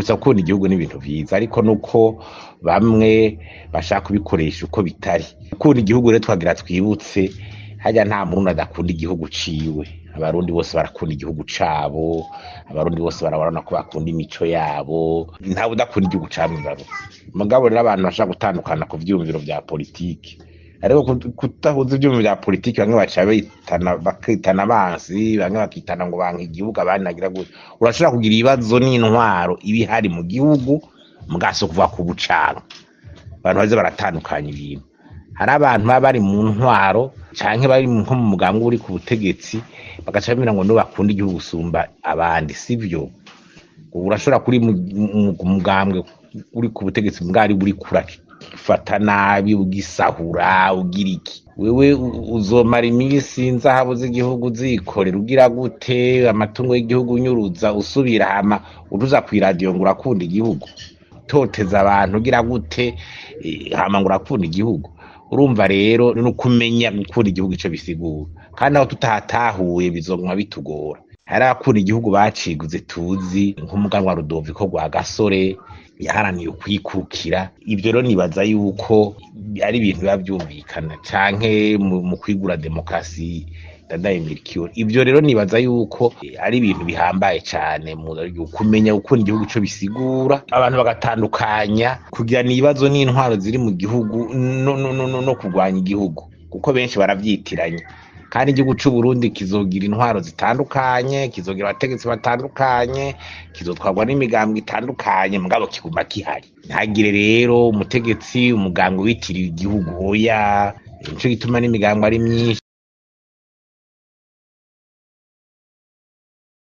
kwibutsa gukunda igihugu n'ibintu vyiza, ariko nuko bamwe bashaka kubikoresha uko bitari. Gukunda igihugu rero twagira twibutse harya nta muntu adakunda igihugu ciwe. Abarundi bose barakunda igihugu cabo, abarundi bose barabona ko bakunda imico yabo, ntawe udakunda igihugu cabo imbarutso. Mugabo rero abantu bashaka gutandukana ku vyumviro vya politiki, ariko kutahuza ivyumviro vya politiki bamwe baca bakitana abansi, bamwe bakitana ngo banka igihugu abandi nagira gute. Urashobora kugira ibibazo n'intwaro ibihari mu gihugu mugaso kuva ku bucaro, abantu baze baratandukanya ibintu. Hari abantu baba bari mu ntwaro canke bari nko mu mugambwe uri ku butegetsi bagaca bamira ngo no bakunda igihugu gusumba abandi, sivyo? Urashobora kuri mu mugambwe uri ku butegetsi mbwari buri kurafata nabi ugisahura ugira iki, wewe uzomara iminsi inzahabu z'igihugu zikorera ugira gute, amatungo y'igihugu unyuruza usubira hama uruza kw'iradiyo ngo urakunda igihugu, toteza abantu ugira gute hama ngo urakunda igihugu. Urumva rero ni ukumenya gukunda igihugu ico bisigura, kandi aho tutatahuye bizoguma bitugora. Hari abakunda igihugu baciguze tuzi nk'umuganwa Rudoviko Rwagasore yaharaniye ukwikukira. Ivyo rero nibaza yuko ari ibintu biba vyumvikana, canke mu kwigura demokrasi Ndadaye Melchior. Ivyo rero nibaza yuko ari ibintu bihambaye cane mu kumenya gukunda igihugu ico bisigura, abantu bagatandukanya kugira ibibazo n'intwaro ziri mu gihugu no kurwanya igihugu, kuko benshi baravyitiranya. Kandi igihugu c'u Burundi kizogira intwaro zitandukanye, kizogira abategetsi batandukanye, kizotwarwa n'imigambwe itandukanye, mugabo kiguma kihari. Ntagire rero umutegetsi umugambwe witiriwe igihugu, oya. Nico gituma n'imigambwe ari myinshi.